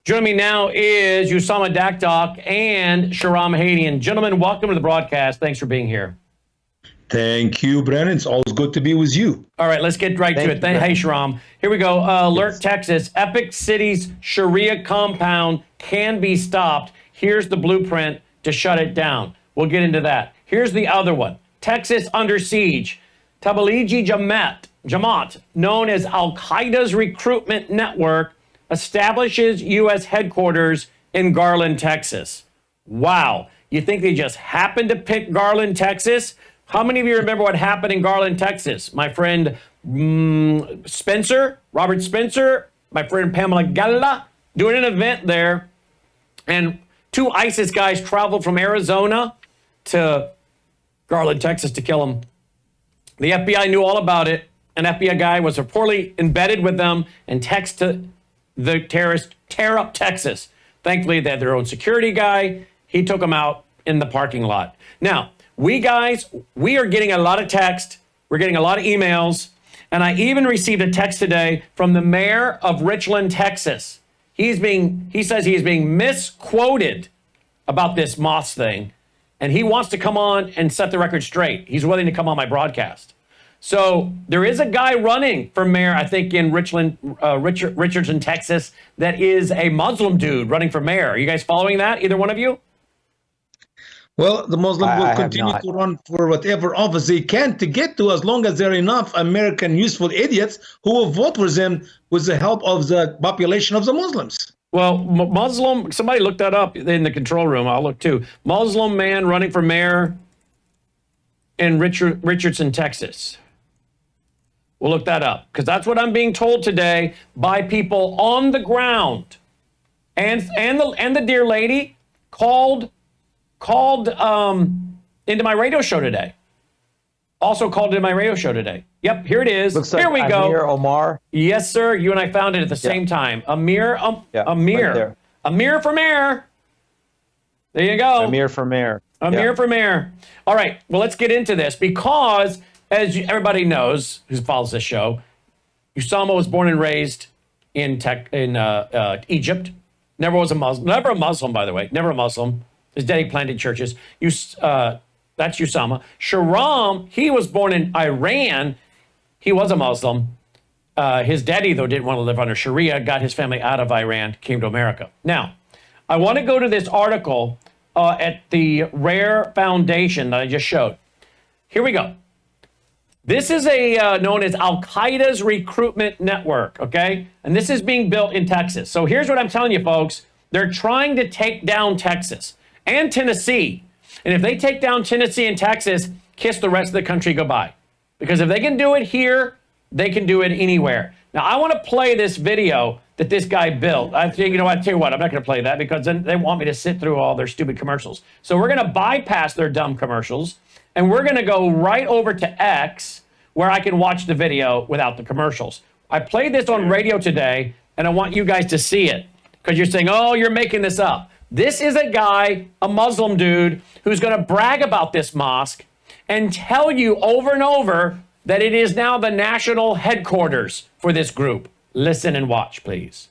Joining me now is Usama Dakdok and Sharam Hadian. Gentlemen, welcome to the broadcast. Thanks for being here. Thank you, Brandon. It's always good to be with you. All right, let's get right to it. Hey, Sharam. Here we go. Alert, Texas. Epic City's Sharia compound can be stopped. Here's the blueprint to shut it down. We'll get into that. Here's the other one. Texas under siege. Tablighi Jamaat, known as Al-Qaeda's recruitment network, establishes U.S. headquarters in Garland, Texas. Wow. You think they just happened to pick Garland, Texas? How many of you remember what happened in Garland, Texas? My friend Robert Spencer, my friend Pamela Galla, doing an event there. And two ISIS guys traveled from Arizona to Garland, Texas to kill him. The FBI knew all about it. An FBI guy was reportedly embedded with them and texted the terrorists, tear up Texas. Thankfully, they had their own security guy. He took them out in the parking lot. Now, we are getting a lot of text. We're getting a lot of emails. And I even received a text today from the mayor of Richland, Texas. He says he is being misquoted about this mosque thing. And he wants to come on and set the record straight. He's willing to come on my broadcast. So there is a guy running for mayor, I think, in Richardson, Texas, that is a Muslim dude running for mayor. Are you guys following that, either one of you? Well, the Muslims will continue to run for whatever office they can to get to, as long as there are enough American useful idiots who will vote for them with the help of the population of the Muslims. Well, Muslim, somebody looked that up in the control room. I'll look too. Muslim man running for mayor in Richardson, Texas. We'll look that up, because that's what I'm being told today by people on the ground. And the dear lady called into my radio show today. Also called into my radio show today. Yep, here it is. Looks here like we go. Amir Omar. Yes, sir. You and I found it at the same time. Amir right Amir for mayor. There you go. Amir for mayor. Amir for mayor. All right. Well, let's get into this, because as everybody knows who follows this show, Usama was born and raised in Egypt. Never was a Muslim. Never a Muslim, by the way. Never a Muslim. His daddy planted churches. That's Usama. Sharam, he was born in Iran. He was a Muslim. His daddy, though, didn't want to live under Sharia, got his family out of Iran, came to America. Now, I want to go to this article at the Rare Foundation that I just showed. Here we go. This is known as Al-Qaeda's recruitment network, okay? And this is being built in Texas. So here's what I'm telling you, folks. They're trying to take down Texas and Tennessee. And if they take down Tennessee and Texas, kiss the rest of the country goodbye. Because if they can do it here, they can do it anywhere. Now, I want to play this video that this guy built. I tell you what, I'm not going to play that, because then they want me to sit through all their stupid commercials. So we're going to bypass their dumb commercials, and we're going to go right over to X, where I can watch the video without the commercials. I played this on radio today, and I want you guys to see it, because you're saying, oh, you're making this up. This is a guy, a Muslim dude, who's going to brag about this mosque and tell you over and over that it is now the national headquarters for this group. Listen and watch, please.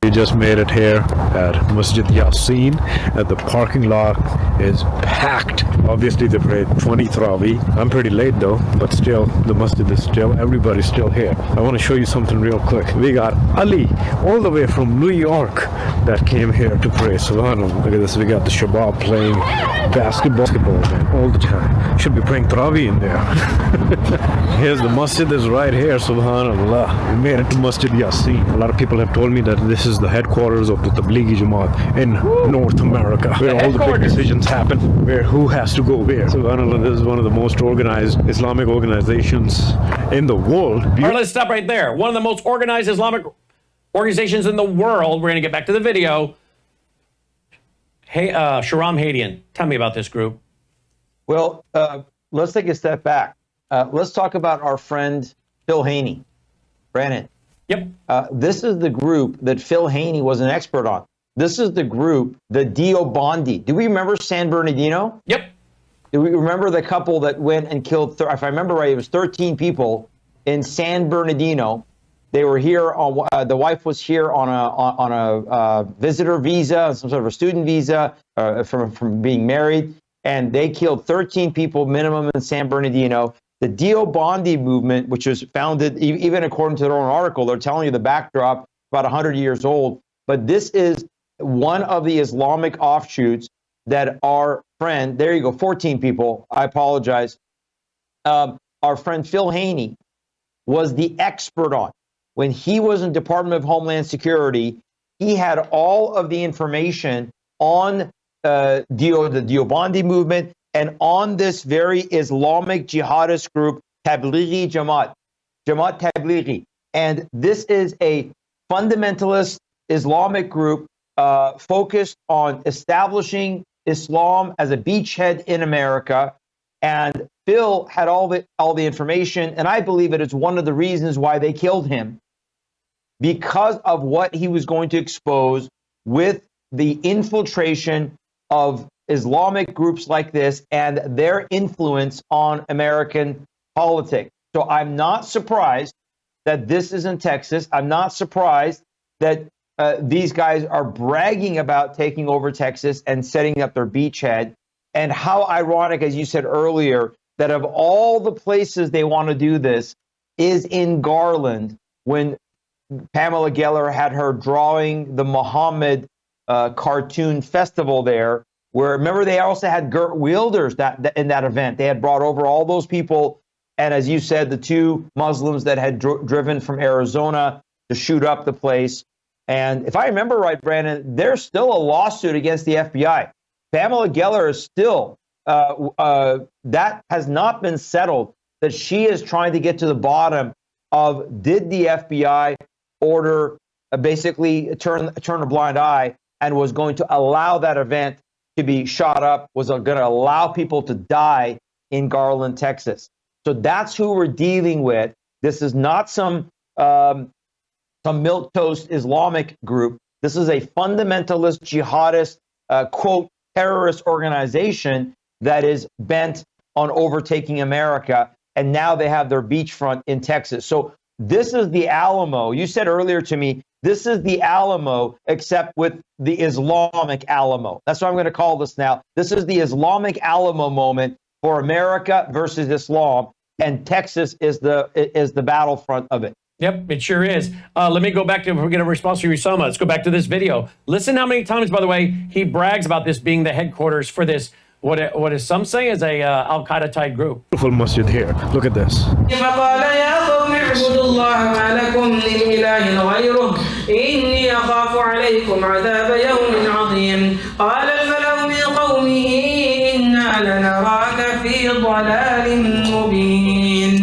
We just made it here at Masjid Yasin, and the parking lot is packed. Obviously, they prayed 20 Tarawih. I'm pretty late though, but still, the masjid is still, everybody's still here. I want to show you something real quick. We got Ali, all the way from New York, that came here to pray. Subhanallah. Look at this. We got the Shabab playing basketball man, all the time. Should be praying Tarawih in there. Here's the masjid is right here. Subhanallah. We made it to Masjid Yasin. A lot of people have told me that this is the headquarters of the Tablighi Jamaat in North America, where all the big decisions happen, where who has to go where. Subhanallah, this is one of the most organized Islamic organizations in the world. All right, let's stop right there. One of the most organized Islamic organizations in the world. We're going to get back to the video. Hey, Sharam Hadian, tell me about this group. Well, let's take a step back. Let's talk about our friend Phil Haney. Brandon. Yep. This is the group that Phil Haney was an expert on. This is the group, the Dio Bondi. Do we remember San Bernardino? Yep. Do we remember the couple that went and killed, if I remember right, it was 13 people in San Bernardino? They were here on the wife was here on a visitor visa, some sort of a student visa from being married, and they killed 13 people minimum in San Bernardino. The Dio Bondi movement, which was founded, even according to their own article, they're telling you the backdrop, about 100 years old. But this is one of the Islamic offshoots that our friend, there you go, 14 people, I apologize. Our friend Phil Haney was the expert on. When he was in Department of Homeland Security, he had all of the information on the Dio Bondi movement and on this very Islamic jihadist group, Tablighi Jamaat, Jamaat Tablighi. And this is a fundamentalist Islamic group focused on establishing Islam as a beachhead in America. And Phil had all the information, and I believe it is one of the reasons why they killed him, because of what he was going to expose with the infiltration of Islamic groups like this and their influence on American politics. So I'm not surprised that this is in Texas. I'm not surprised that these guys are bragging about taking over Texas and setting up their beachhead. And how ironic, as you said earlier, that of all the places they want to do this is in Garland, when Pamela Geller had her drawing the Muhammad cartoon festival there, where, remember, they also had Gert Wilders in that event. They had brought over all those people. And as you said, the two Muslims that had driven from Arizona to shoot up the place. And if I remember right, Brandon, there's still a lawsuit against the FBI. Pamela Geller is still, that has not been settled, that she is trying to get to the bottom of, did the FBI order, basically turn a blind eye, and was going to allow that event to be shot up, was going to allow people to die in Garland, Texas. So that's who we're dealing with. This is not some milquetoast Islamic group. This is a fundamentalist jihadist, quote, terrorist organization that is bent on overtaking America. And now they have their beachfront in Texas. So this is the Alamo. You said earlier to me, this is the Alamo, except with the Islamic Alamo. That's what I'm going to call this now. This is the Islamic Alamo moment for America versus Islam, and Texas is the battlefront of it. Yep, it sure is. Let me go back to, if we get a response from Usama, let's go back to this video. Listen how many times, by the way, he brags about this being the headquarters for this, what is some say is a Al-Qaeda type group. Beautiful masjid here. Look at this.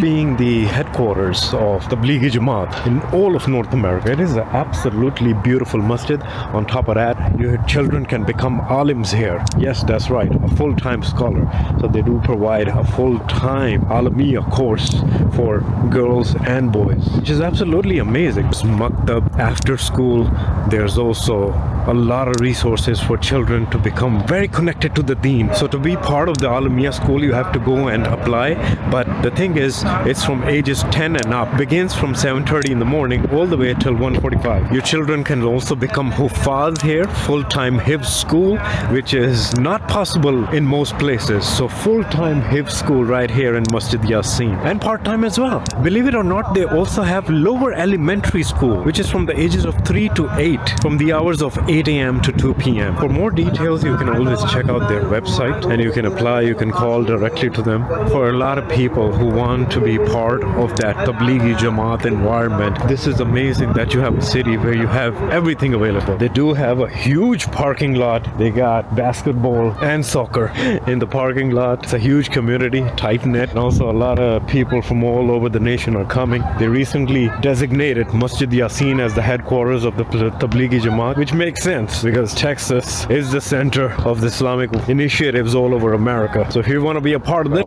Being the headquarters of Tablighi Jamaat in all of North America, it is an absolutely beautiful masjid. On top of that, your children can become alims here. Yes, that's right, a full-time scholar. So they do provide a full-time Alamiya course for girls and boys, which is absolutely amazing. It's maktab, after school. There's also a lot of resources for children to become very connected to the deen. So to be part of the Alamiya school, you have to go and apply. But the thing is, it's from ages 10 and up. Begins from 7:30 in the morning all the way till 1:45. Your children can also become Hufaz here, full-time Hifz school, which is not possible in most places. So full-time Hifz school right here in Masjid Yasin, and part-time as well. Believe it or not, they also have lower elementary school, which is from the ages of 3 to 8, from the hours of 8 a.m. to 2 p.m. For more details, you can always check out their website, and you can apply, you can call directly to them. For a lot of people who want to be part of that Tablighi Jamaat environment, this is amazing that you have a city where you have everything available. They do have a huge parking lot. They got basketball and soccer in the parking lot. It's a huge community, tight-knit, and also a lot of people from all over the nation are coming. They recently designated Masjid Yasin as the headquarters of the Tablighi Jamaat, which makes sense because Texas is the center of the Islamic initiatives all over America. So if you want to be a part of this,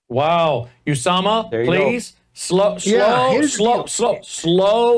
wow, Usama, please. Slow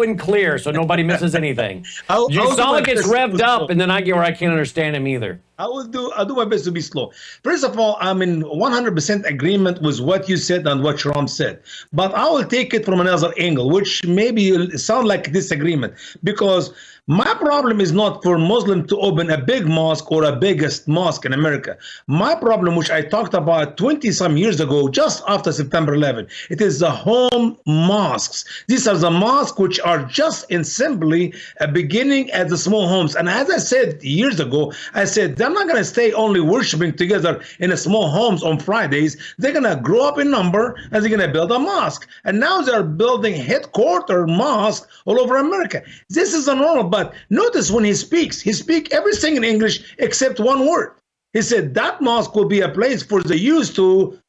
and clear so nobody misses anything. Usama gets revved up and then I get where I can't understand him either. I'll do my best to be slow. First of all, I'm in 100% agreement with what you said and what Sharam said. But I will take it from another angle, which maybe will sound like disagreement. Because my problem is not for Muslims to open a big mosque or a biggest mosque in America. My problem, which I talked about 20 some years ago, just after September 11, it is the home mosques. These are the mosques which are just in simply beginning at the small homes. And as I said years ago, I said they're not going to stay only worshiping together in a small homes on Fridays. They're going to grow up in number and they're going to build a mosque. And now they're building headquarter mosques all over America. This is a normal. But notice when he speaks everything in English except one word. He said that mosque will be a place for the youth to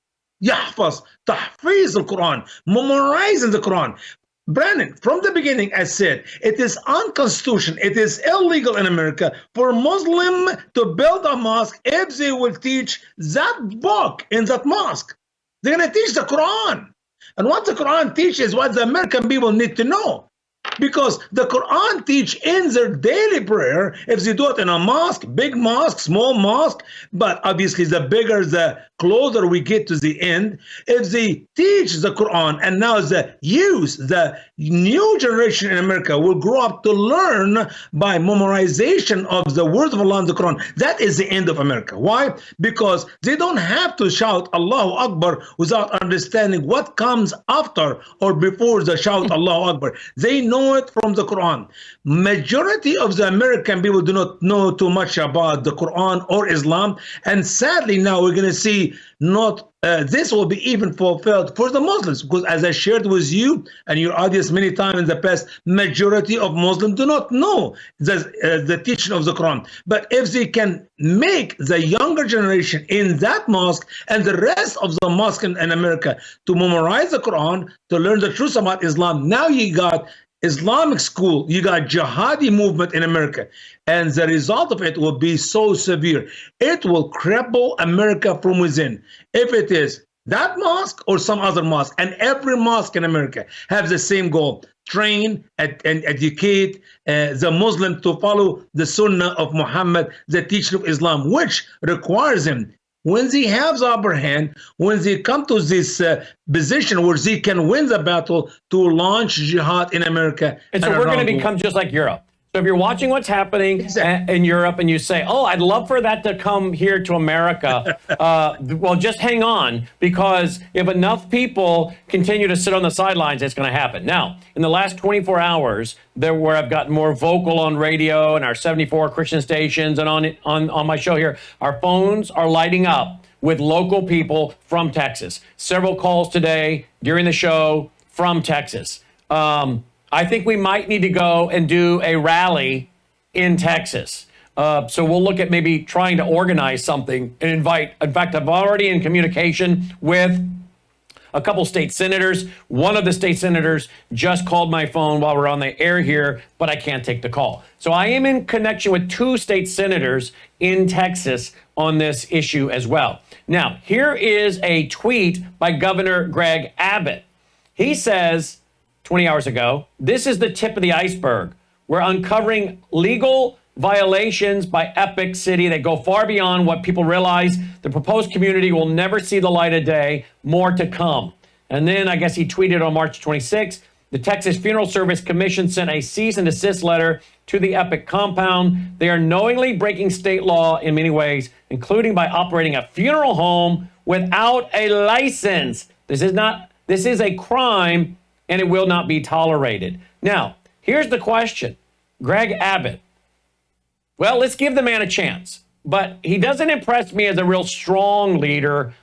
yahfaz, tahfiz al-Quran, memorizing the Quran. Brandon, from the beginning, I said it is unconstitutional, it is illegal in America for Muslim to build a mosque if they will teach that book in that mosque. They're going to teach the Quran. And what the Quran teaches is what the American people need to know. Because the Quran teach in their daily prayer, if they do it in a mosque, big mosque, small mosque, but obviously the bigger, the closer we get to the end, if they teach the Quran, and now the youth, the new generation in America will grow up to learn by memorization of the words of Allah in the Quran, that is the end of America. Why? Because they don't have to shout Allahu Akbar without understanding what comes after or before the shout Allahu Akbar. They know it from the Quran. Majority of the American people do not know too much about the Quran or Islam, and sadly now we're going to see not this will be even fulfilled for the Muslims, because as I shared with you and your audience many times in the past, majority of Muslims do not know the teaching of the Quran. But if they can make the younger generation in that mosque and the rest of the mosque in America to memorize the Quran, to learn the truth about Islam, now you got Islamic school, you got jihadi movement in America, and the result of it will be so severe. It will cripple America from within. If it is that mosque or some other mosque, and every mosque in America have the same goal: train and educate the Muslim to follow the Sunnah of Muhammad, the teaching of Islam, which requires him, when they have the upper hand, when they come to this position where they can win the battle, to launch jihad in America. And so we're going to become just like Europe. So if you're watching what's happening in Europe and you say, oh, I'd love for that to come here to America, well, just hang on, because if enough people continue to sit on the sidelines, it's going to happen. Now, in the last 24 hours, where I've gotten more vocal on radio and our 74 Christian stations and on my show here, our phones are lighting up with local people from Texas. Several calls today during the show from Texas. I think we might need to go and do a rally in Texas. So we'll look at maybe trying to organize something and invite. In fact, I'm already in communication with a couple state senators. One of the state senators just called my phone while we're on the air here, but I can't take the call. So I am in connection with 2 state senators in Texas on this issue as well. Now, here is a tweet by Governor Greg Abbott. He says, 20 hours ago, this is the tip of the iceberg. We're uncovering legal violations by Epic City that go far beyond what people realize. The proposed community will never see the light of day. More to come. And then I guess he tweeted on March 26th, the Texas Funeral Service Commission sent a cease and desist letter to the Epic compound. They are knowingly breaking state law in many ways, including by operating a funeral home without a license. This is a crime, and it will not be tolerated. Now, here's the question. Greg Abbott, well, let's give the man a chance, but he doesn't impress me as a real strong leader.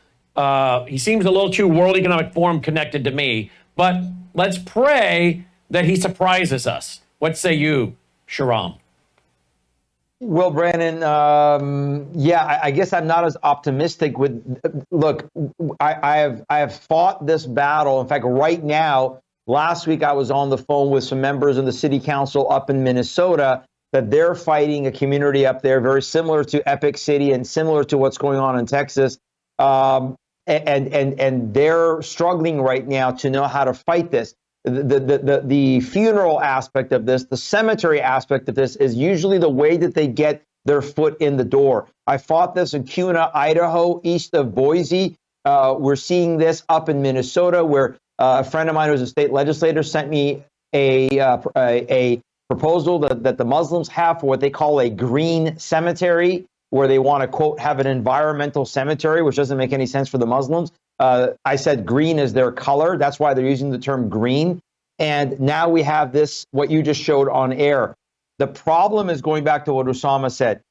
He seems a little too World Economic Forum connected to me, but let's pray that he surprises us. What say you, Sharam? Well, Brandon, I guess I'm not as optimistic with, look, I have fought this battle. In fact, right now, last week I was on the phone with some members of the city council up in Minnesota, that they're fighting a community up there very similar to Epic City and similar to what's going on in Texas. And they're struggling right now to know how to fight this. The funeral aspect of this, the cemetery aspect of this is usually the way that they get their foot in the door. I fought this in Kuna, Idaho, east of Boise. We're seeing this up in Minnesota, where a friend of mine who's a state legislator sent me a proposal that the Muslims have for what they call a green cemetery, where they want to, quote, have an environmental cemetery, which doesn't make any sense for the Muslims. I said green is their color. That's why they're using the term green. And now we have this, what you just showed on air. The problem is, going back to what Osama said,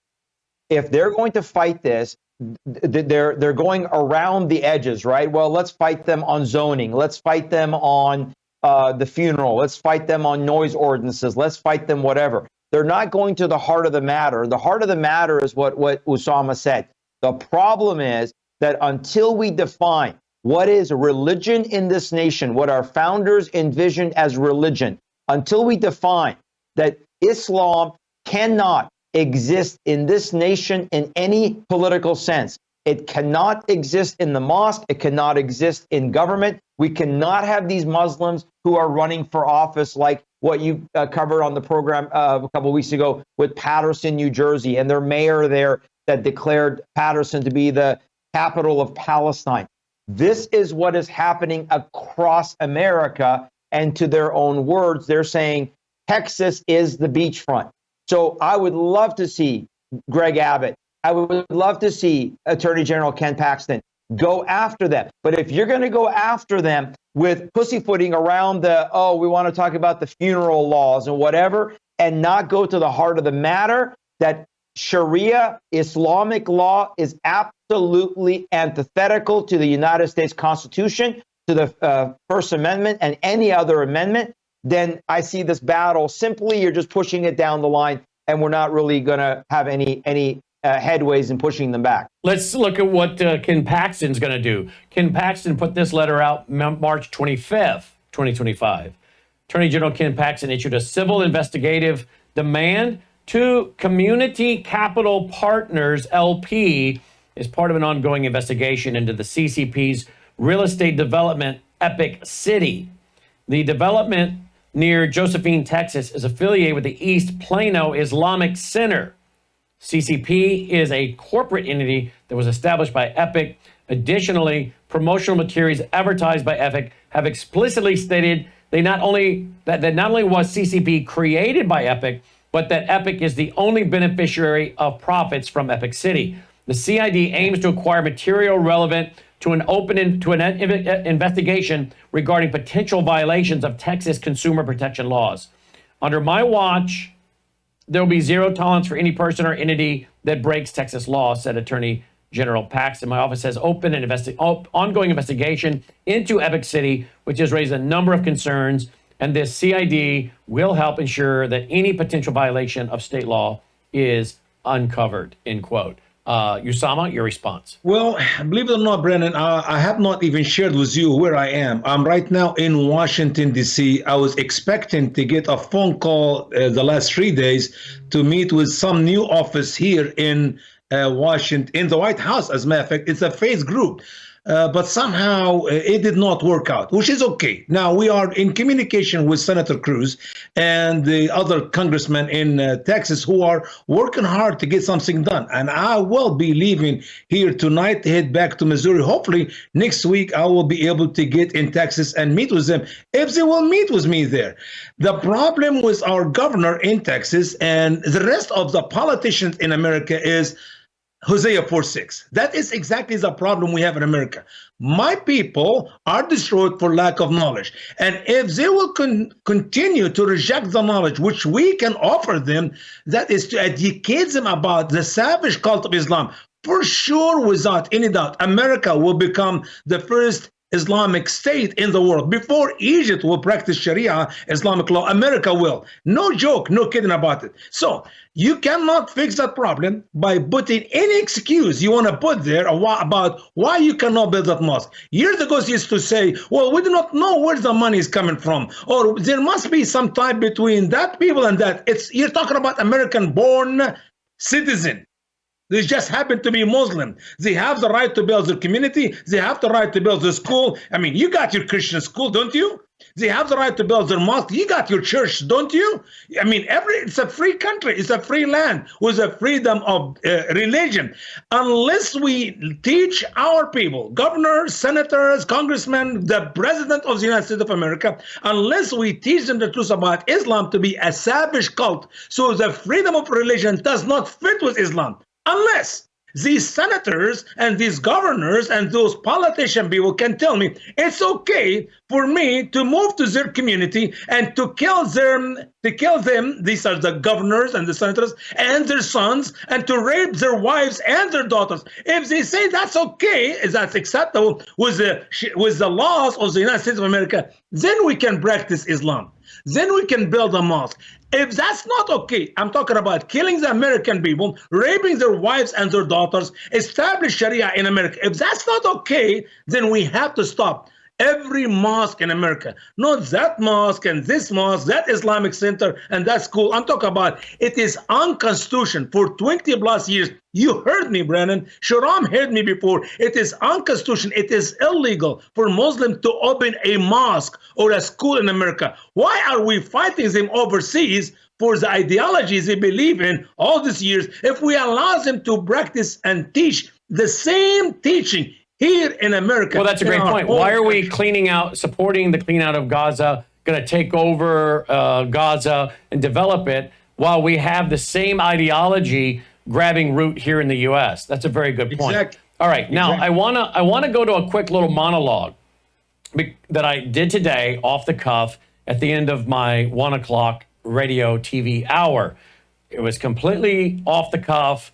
if they're going to fight this, they're going around the edges, right? Well, let's fight them on zoning. Let's fight them on the funeral. Let's fight them on noise ordinances. Let's fight them whatever. They're not going to the heart of the matter. The heart of the matter is what Osama said. The problem is that until we define what is religion in this nation, what our founders envisioned as religion, until we define that Islam cannot exist in this nation in any political sense. It cannot exist in the mosque. It cannot exist in government. We cannot have these Muslims who are running for office like what you covered on the program a couple of weeks ago with Patterson, New Jersey, and their mayor there that declared Patterson to be the capital of Palestine. This is what is happening across America. And to their own words, they're saying Texas is the beachfront. So I would love to see Greg Abbott. I would love to see Attorney General Ken Paxton go after them. But if you're going to go after them with pussyfooting around we want to talk about the funeral laws and whatever, and not go to the heart of the matter, that Sharia, Islamic law, is absolutely antithetical to the United States Constitution, to the First Amendment, and any other amendment, then I see this battle simply, you're just pushing it down the line, and we're not really going to have any headways in pushing them back. Let's look at what Ken Paxton's going to do. Ken Paxton put this letter out March 25th, 2025. Attorney General Ken Paxton issued a civil investigative demand to Community Capital Partners, LP, as part of an ongoing investigation into the CCP's real estate development, Epic City. The development near Josephine, Texas, is affiliated with the East Plano Islamic Center. CCP is a corporate entity that was established by Epic. Additionally, promotional materials advertised by Epic have explicitly stated that not only was CCP created by Epic, but that Epic is the only beneficiary of profits from Epic City. The CID aims to acquire material relevant to an investigation regarding potential violations of Texas consumer protection laws. Under my watch, there will be zero tolerance for any person or entity that breaks Texas law, said Attorney General Paxton. My office has opened an ongoing investigation into Epic City, which has raised a number of concerns, and this CID will help ensure that any potential violation of state law is uncovered, end quote. Usama, your response. Well, believe it or not, Brennan, I have not even shared with you where I am. I'm right now in Washington, D.C. I was expecting to get a phone call the last 3 days to meet with some new office here in Washington, in the White House. As a matter of fact, it's a faith group. But somehow it did not work out, which is okay. Now we are in communication with Senator Cruz and the other congressmen in Texas who are working hard to get something done. And I will be leaving here tonight to head back to Missouri. Hopefully next week I will be able to get in Texas and meet with them if they will meet with me there. The problem with our governor in Texas and the rest of the politicians in America is Hosea 4:6. That is exactly the problem we have in America. My people are destroyed for lack of knowledge. And if they will continue to reject the knowledge which we can offer them, that is to educate them about the savage cult of Islam, for sure, without any doubt, America will become the first Islamic state in the world. Before Egypt will practice Sharia, Islamic law, America will. No joke, no kidding about it. So you cannot fix that problem by putting any excuse you want to put there about why you cannot build that mosque. Years ago, they used to say, well, we do not know where the money is coming from, or there must be some tie between that people and that. You're talking about American-born citizen. They just happen to be Muslim. They have the right to build their community. They have the right to build the school. I mean, you got your Christian school, don't you? They have the right to build their mosque. You got your church, don't you? I mean, it's a free country. It's a free land with a freedom of religion. Unless we teach our people, governors, senators, congressmen, the president of the United States of America, unless we teach them the truth about Islam to be a savage cult, so the freedom of religion does not fit with Islam, unless these senators and these governors and those politician people can tell me it's okay for me to move to their community and to kill them. These are the governors and the senators and their sons, and to rape their wives and their daughters. If they say that's okay, that's acceptable with the laws of the United States of America, then we can practice Islam. Then we can build a mosque. If that's not okay, I'm talking about killing the American people, raping their wives and their daughters, establish Sharia in America. If that's not okay, then we have to stop every mosque in America. Not that mosque and this mosque, that Islamic center and that school. I'm talking about it is unconstitutional for 20 plus years. You heard me, Brandon. Sharam heard me before. It is unconstitutional. It is illegal for Muslims to open a mosque or a school in America. Why are we fighting them overseas for the ideologies they believe in all these years if we allow them to practice and teach the same teaching here in America? Well, that's a great point. Why are we supporting the clean out of Gaza, going to take over Gaza and develop it while we have the same ideology grabbing root here in the U.S.? That's a very good point. Exactly. All right. Now, I want to go to a quick little monologue that I did today off the cuff at the end of my 1 o'clock radio TV hour. It was completely off the cuff,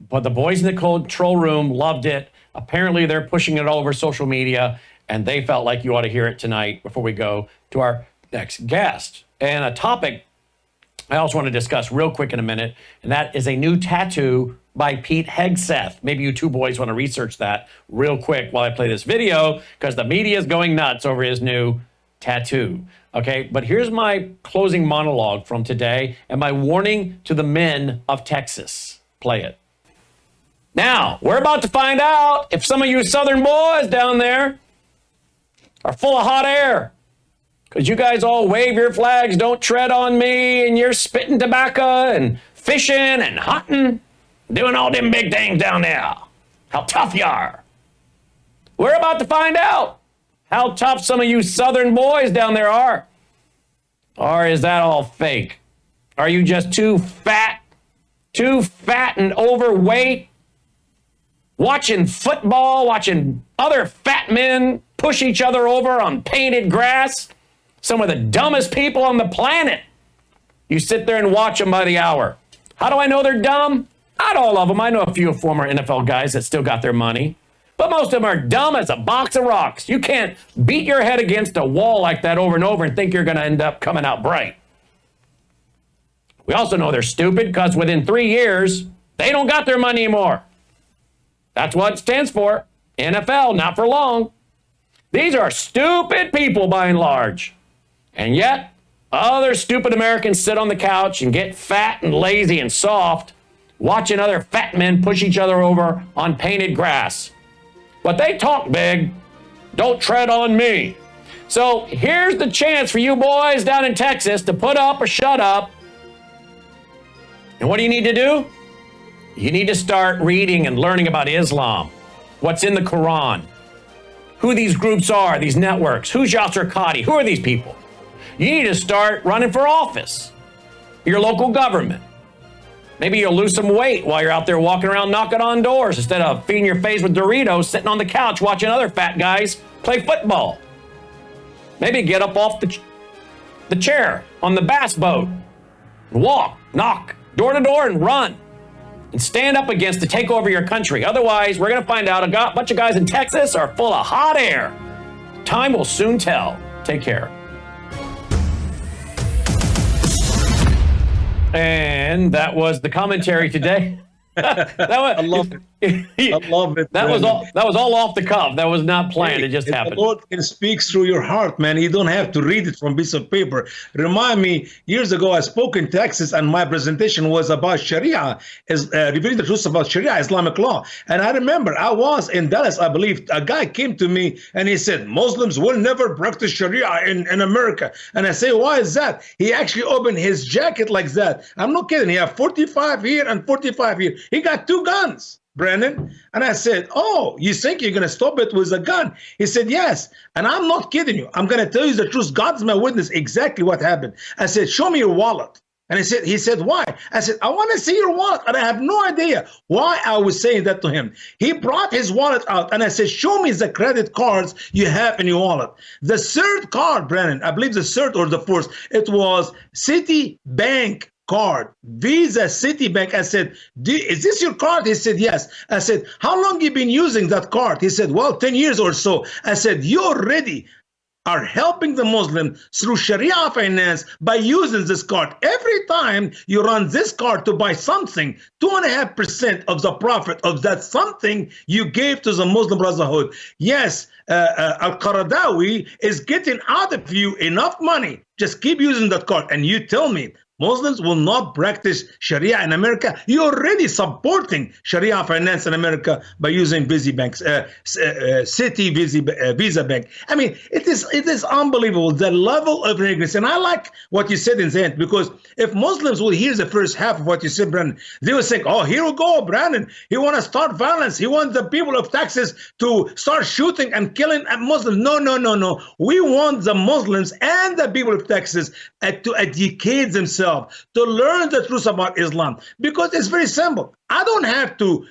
but the boys in the control room loved it. Apparently, they're pushing it all over social media, and they felt like you ought to hear it tonight before we go to our next guest. And a topic I also want to discuss real quick in a minute, and that is a new tattoo by Pete Hegseth. Maybe you two boys want to research that real quick while I play this video, because the media is going nuts over his new tattoo. Okay, but here's my closing monologue from today and my warning to the men of Texas. Play it. Now, we're about to find out if some of you Southern boys down there are full of hot air. Because you guys all wave your flags, don't tread on me, and you're spitting tobacco and fishing and hunting, doing all them big things down there. How tough you are. We're about to find out how tough some of you Southern boys down there are. Or is that all fake? Are you just too fat and overweight, watching football, watching other fat men push each other over on painted grass? Some of the dumbest people on the planet. You sit there and watch them by the hour. How do I know they're dumb? Not all of them. I know a few former NFL guys that still got their money. But most of them are dumb as a box of rocks. You can't beat your head against a wall like that over and over and think you're going to end up coming out bright. We also know they're stupid because within 3 years, they don't got their money anymore. That's what it stands for. NFL, not for long. These are stupid people by and large. And yet, other stupid Americans sit on the couch and get fat and lazy and soft, watching other fat men push each other over on painted grass. But they talk big. Don't tread on me. So here's the chance for you boys down in Texas to put up or shut up. And what do you need to do? You need to start reading and learning about Islam, what's in the Quran, who these groups are, these networks, who's Yasser Qadi, who are these people? You need to start running for office, your local government. Maybe you'll lose some weight while you're out there walking around knocking on doors instead of feeding your face with Doritos, sitting on the couch watching other fat guys play football. Maybe get up off the chair on the bass boat and walk, knock, door to door and run and stand up against to take over your country. Otherwise, we're going to find out a bunch of guys in Texas are full of hot air. Time will soon tell. Take care. And that was the commentary today. I love it. I love it. That was all off the cuff. That was not planned. It just happened. The Lord can speak through your heart, man. You don't have to read it from a piece of paper. Remind me, years ago, I spoke in Texas, and my presentation was about Sharia, revealing the truth about Sharia, Islamic law. And I remember I was in Dallas, I believe. A guy came to me and he said, Muslims will never practice Sharia in America. And I say, why is that? He actually opened his jacket like that. I'm not kidding. He had 45 here and 45 here. He got 2 guns. Brandon. And I said, oh, you think you're going to stop it with a gun? He said, yes. And I'm not kidding you. I'm going to tell you the truth. God's my witness exactly what happened. I said, show me your wallet. And he said, why? I said, I want to see your wallet. And I have no idea why I was saying that to him. He brought his wallet out and I said, show me the credit cards you have in your wallet. The third card, Brandon, I believe the third or the fourth, it was Citibank card, Visa, Citibank. I said, is this your card? He said, yes. I said, how long you been using that card? He said, well, 10 years or so. I said, you already are helping the Muslim through Sharia finance by using this card. Every time you run this card to buy something, 2.5% of the profit of that something you gave to the Muslim Brotherhood. Yes, Al-Qaradawi is getting out of you enough money. Just keep using that card. And you tell me, Muslims will not practice Sharia in America. You're already supporting Sharia finance in America by using Visa banks, Visa Bank. I mean, it is unbelievable, the level of ignorance. And I like what you said in the end, because if Muslims will hear the first half of what you said, Brandon, they will think, oh, here we go, Brandon. He want to start violence. He wants the people of Texas to start shooting and killing Muslims. No, no, no, no. We want the Muslims and the people of Texas to educate themselves, to learn the truth about Islam, because it's very simple. I don't have to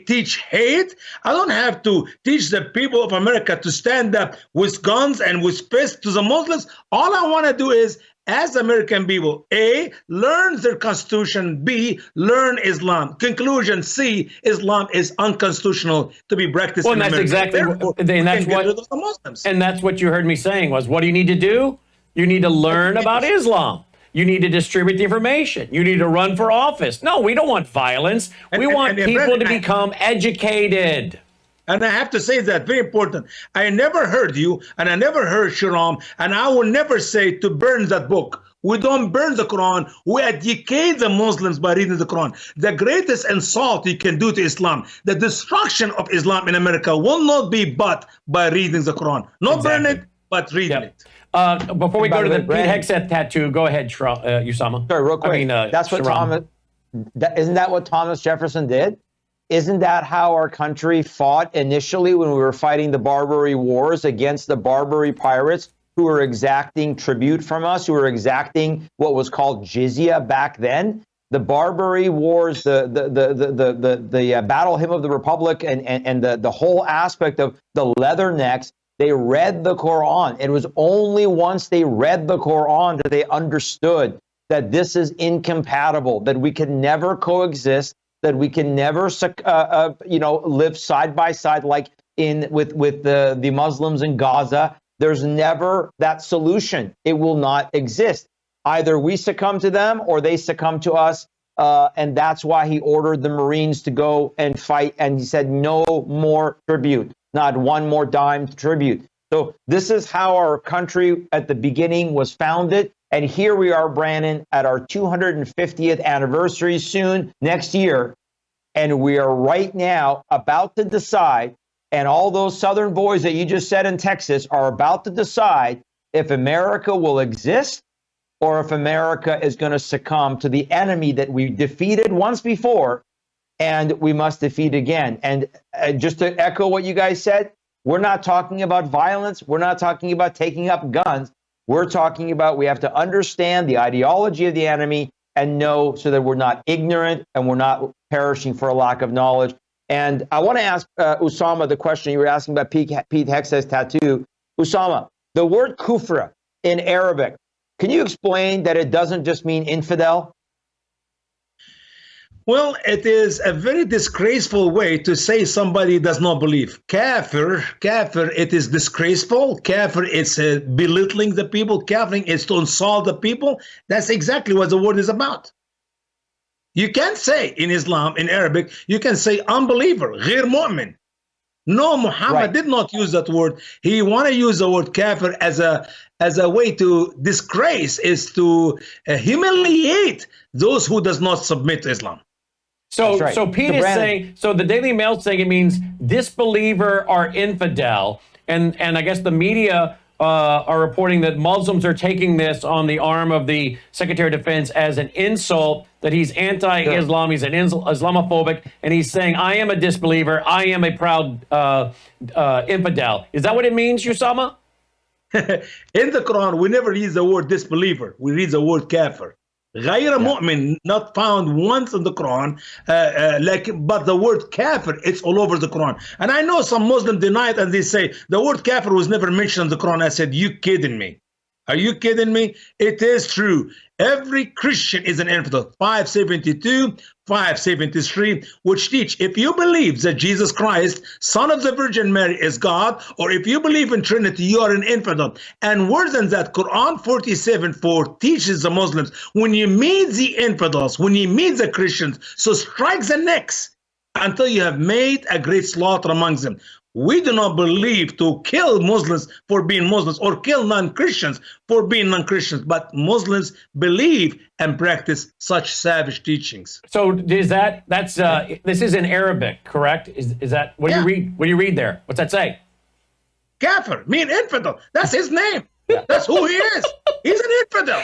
teach hate. I don't have to teach the people of America to stand up with guns and with fists to the Muslims. All I want to do is, as American people, A, learn their constitution, B, learn Islam. Conclusion, C, Islam is unconstitutional to be practiced in America. Exactly, and that's what you heard me saying was, what do you need to do? You need to learn about Islam. You need to distribute the information. You need to run for office. No, we don't want violence. We want people to become educated. And I have to say that, very important. I never heard you, and I never heard Sharam, and I will never say to burn that book. We don't burn the Quran. We educate the Muslims by reading the Quran. The greatest insult you can do to Islam, the destruction of Islam in America, will not be but by reading the Quran. Not burn it, but reading it. Before we go to the Pete Hegseth tattoo, go ahead, Usama. Sorry, real quick. That's what isn't that what Thomas Jefferson did? Isn't that how our country fought initially when we were fighting the Barbary Wars against the Barbary pirates who were exacting tribute from us, who were exacting what was called jizya back then? The Barbary Wars, the Battle Hymn of the Republic, and the whole aspect of the leathernecks. They read the Quran. It was only once they read the Quran that they understood that this is incompatible, that we can never coexist, that we can never, live side by side like with the Muslims in Gaza. There's never that solution. It will not exist. Either we succumb to them or they succumb to us. And that's why he ordered the Marines to go and fight. And he said, no more tribute. Not one more dime to tribute. So this is how our country at the beginning was founded. And here we are, Brandon, at our 250th anniversary soon, next year. And we are right now about to decide, and all those Southern boys that you just said in Texas are about to decide if America will exist or if America is going to succumb to the enemy that we defeated once before and we must defeat again. And just to echo what you guys said, we're not talking about violence. We're not talking about taking up guns. We're talking about we have to understand the ideology of the enemy and know so that we're not ignorant and we're not perishing for a lack of knowledge. And I want to ask Usama the question you were asking about Pete Hegseth's tattoo. Usama, the word kufra in Arabic, can you explain that it doesn't just mean infidel? Well, it is a very disgraceful way to say somebody does not believe. Kafir, it is disgraceful. Kafir, it's belittling the people. Kafir is to insult the people. That's exactly what the word is about. You can't say in Islam, in Arabic, you can say unbeliever, غير مؤمن. No, Muhammad did not use that word. He want to use the word kafir as a way to disgrace, is to humiliate those who does not submit to Islam. So Pete is saying, so the Daily Mail saying it means disbeliever or infidel, and I guess the media are reporting that Muslims are taking this on the arm of the Secretary of Defense as an insult, that he's anti-Islam, he's an Islamophobic, and he's saying, I am a disbeliever, I am a proud infidel. Is that what it means, Usama? In the Quran, we never use the word disbeliever. We read the word kafir. غير مؤمن, not found once in the Quran, but the word kafir, it's all over the Quran. And I know some Muslims deny it and they say the word kafir was never mentioned in the Quran. I said, you kidding me? Are you kidding me? It is true. Every Christian is an infidel. 572, 573, which teach if you believe that Jesus Christ, son of the Virgin Mary, is God, or if you believe in Trinity, you are an infidel. And worse than that, Quran 47:4 teaches the Muslims, when you meet the infidels, when you meet the Christians, so strike the necks until you have made a great slaughter amongst them. We do not believe to kill Muslims for being Muslims or kill non-Christians for being non-Christians, but Muslims believe and practice such savage teachings. So is that's this is in Arabic, correct? Is that what do you read? What do you read there? What's that say? Kafir, mean infidel. That's his name. That's who he is. He's an infidel.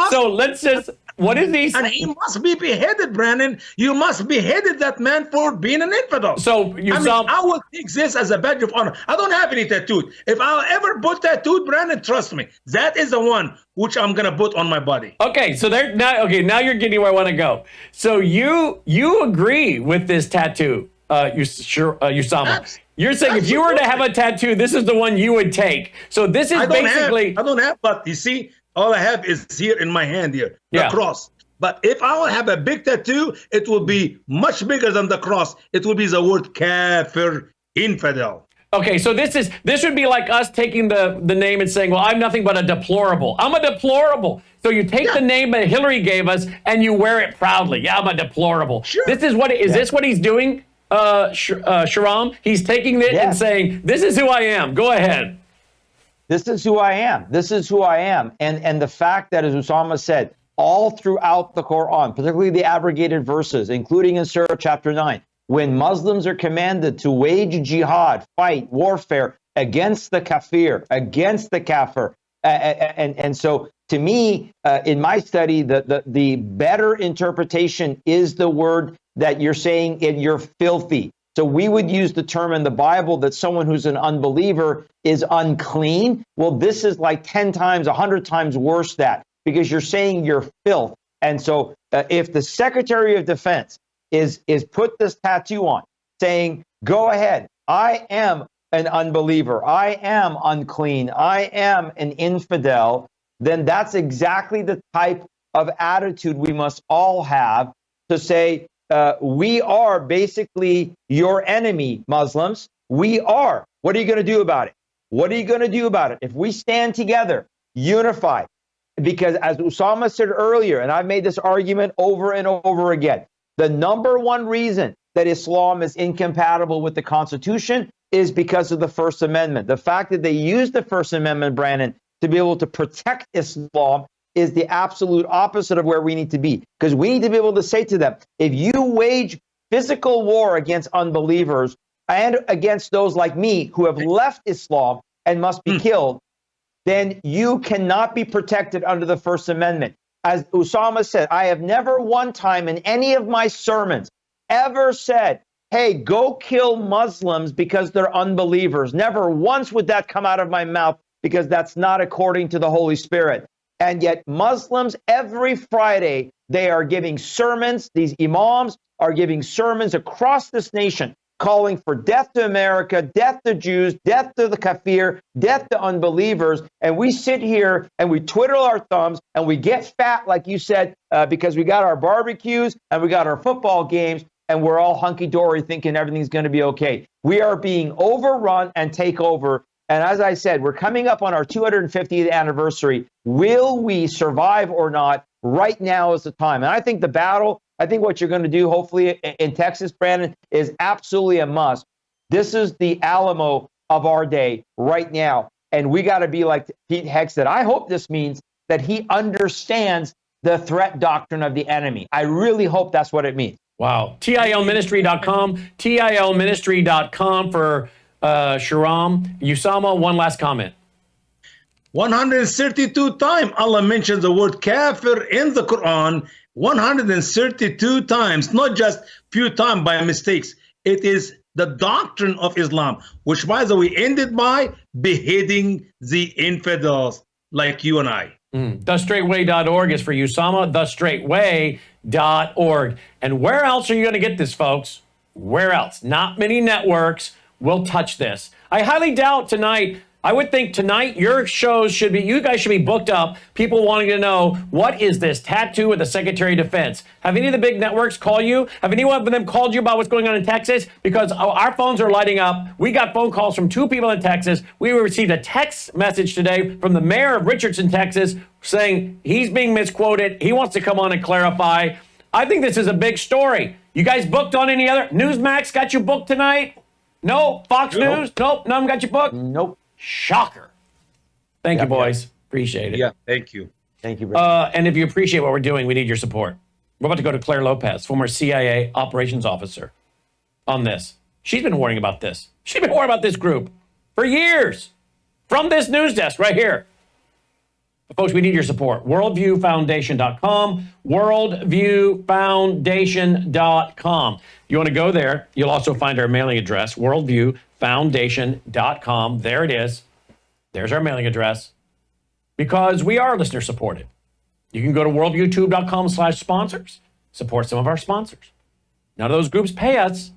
So let's just. What is these? And he must be beheaded, Brandon. You must beheaded that man for being an infidel. So I would take this as a badge of honor. I don't have any tattooed. If I'll ever put tattooed, Brandon, trust me, that is the one which I'm gonna put on my body. Okay, so now you're getting where I want to go. So you agree with this tattoo, Usama? You're saying if you were to have a tattoo, this is the one you would take. So this is basically. I don't have, but you see. All I have is here in my hand here, the cross. But if I will have a big tattoo, it will be much bigger than the cross. It will be the word kafir, infidel. Okay, so this would be like us taking the name and saying, well, I'm nothing but a deplorable. I'm a deplorable. So you take the name that Hillary gave us and you wear it proudly. Yeah, I'm a deplorable. Sure. This what he's doing, Sharam? He's taking it and saying, this is who I am. Go ahead. This is who I am. This is who I am. And the fact that, as Usama said, all throughout the Quran, particularly the abrogated verses, including in Surah chapter 9, when Muslims are commanded to wage jihad, fight, warfare against the kafir, against the kafir. And so to me, in my study, the better interpretation is the word that you're saying you're filthy. So we would use the term in the Bible that someone who's an unbeliever is unclean. Well, this is like 10 times, 100 times worse that, because you're saying you're filth. And so if the Secretary of Defense is put this tattoo on saying, go ahead, I am an unbeliever, I am unclean, I am an infidel, then that's exactly the type of attitude we must all have to say, we are basically your enemy, Muslims. We are. What are you going to do about it? What are you going to do about it? If we stand together, unified, because as Usama said earlier, and I've made this argument over and over again, the number one reason that Islam is incompatible with the Constitution is because of the First Amendment. The fact that they used the First Amendment, Brandon, to be able to protect Islam is the absolute opposite of where we need to be. Because we need to be able to say to them, if you wage physical war against unbelievers and against those like me who have left Islam and must be killed, then you cannot be protected under the First Amendment. As Usama said, I have never one time in any of my sermons ever said, hey, go kill Muslims because they're unbelievers. Never once would that come out of my mouth, because that's not according to the Holy Spirit. And yet Muslims, every Friday, they are giving sermons. These imams are giving sermons across this nation, calling for death to America, death to Jews, death to the kafir, death to unbelievers. And we sit here and we twiddle our thumbs and we get fat, like you said, because we got our barbecues and we got our football games and we're all hunky-dory thinking everything's going to be okay. We are being overrun and take over. And as I said, we're coming up on our 250th anniversary. Will we survive or not? right now is the time. And I think the battle, I think what you're going to do, hopefully in Texas, Brandon, is absolutely a must. This is the Alamo of our day right now. And we got to be like Pete Hegseth. I hope this means that he understands the threat doctrine of the enemy. I really hope that's what it means. Wow. TILministry.com, TILministry.com for Sharam. Usama, one last comment. 132 times Allah mentions the word kafir in the Quran. 132 times, not just few times by mistakes. It is the doctrine of Islam, which, by the way, ended by beheading the infidels like you and I. TheStraightWay.org is for Usama, TheStraightWay.org. And where else are you going to get this, folks? Where else? Not many networks will touch this. I highly doubt tonight. I would think tonight your shows should be, you guys should be booked up. People wanting to know, what is this tattoo with the Secretary of Defense? Have any of the big networks call you? Have any one of them called you about what's going on in Texas? Because our phones are lighting up. We got phone calls from 2 people in Texas. We received a text message today from the mayor of Richardson, Texas, saying he's being misquoted. He wants to come on and clarify. I think this is a big story. You guys booked on any other? Newsmax got you booked tonight? No? Fox News? Nope. None got you booked? Nope. Shocker. Thank you, boys. Appreciate it. Yeah, thank you. Thank you, Brandon. And if you appreciate what we're doing, we need your support. We're about to go to Claire Lopez, former CIA operations officer, on this. She's been warning about this. She's been warning about this group for years from this news desk right here. But folks, we need your support. Worldviewfoundation.com, worldviewfoundation.com. You want to go there. You'll also find our mailing address, worldviewfoundation.com. There it is. There's our mailing address. Because we are listener supported. You can go to worldviewtube.com/sponsors, support some of our sponsors. None of those groups pay us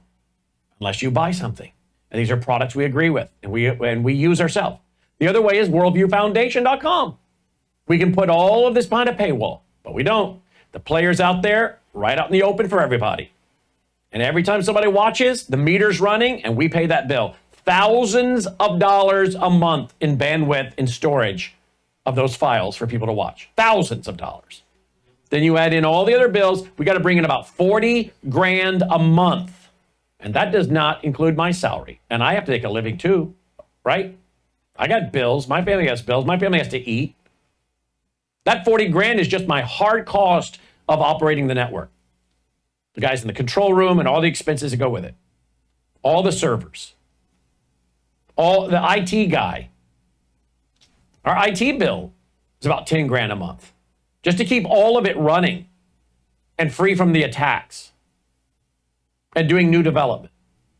unless you buy something. And these are products we agree with and we use ourselves. The other way is worldviewfoundation.com. We can put all of this behind a paywall, but we don't. The player's out there, right out in the open for everybody. And every time somebody watches, the meter's running and we pay that bill. Thousands of dollars a month in bandwidth and storage of those files for people to watch. Thousands of dollars. Then you add in all the other bills, we got to bring in about 40 grand a month. And that does not include my salary. And I have to take a living too, right? I got bills. My family has bills. My family has to eat. That 40 grand is just my hard cost of operating the network. The guys in the control room and all the expenses that go with it. All the servers. All the IT guy. Our IT bill is about 10 grand a month. Just to keep all of it running and free from the attacks. And doing new development.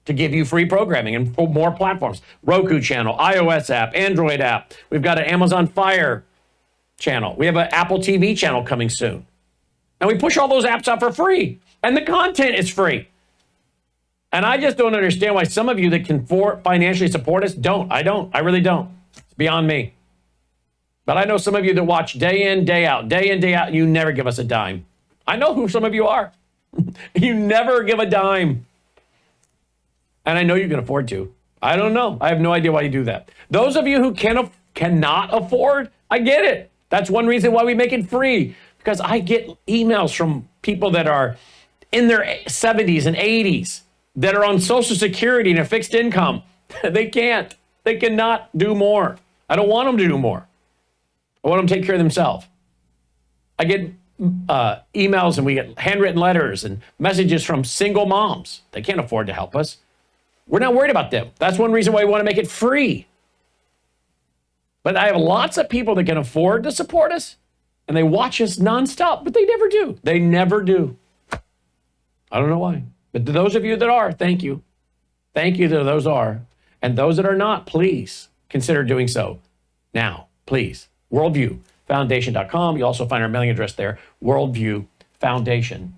To give you free programming and for more platforms. Roku channel, iOS app, Android app. We've got an Amazon Fire channel. We have an Apple TV channel coming soon. And we push all those apps out for free. And the content is free. And I just don't understand why some of you that can financially support us don't. I don't. I really don't. It's beyond me. But I know some of you that watch day in, day out, and you never give us a dime. I know who some of you are. You never give a dime. And I know you can afford to. I don't know. I have no idea why you do that. Those of you who cannot afford, I get it. That's one reason why we make it free. Because I get emails from people that are in their 70s and 80s that are on Social Security and a fixed income. They can't. They cannot do more. I don't want them to do more. I want them to take care of themselves. I get emails and we get handwritten letters and messages from single moms. They can't afford to help us. We're not worried about them. That's one reason why we want to make it free. But I have lots of people that can afford to support us and they watch us nonstop, but they never do. They never do. I don't know why. But to those of you that are, thank you. Thank you to those are. And those that are not, please consider doing so now. Please. Worldviewfoundation.com. You also find our mailing address there, worldviewfoundation.com.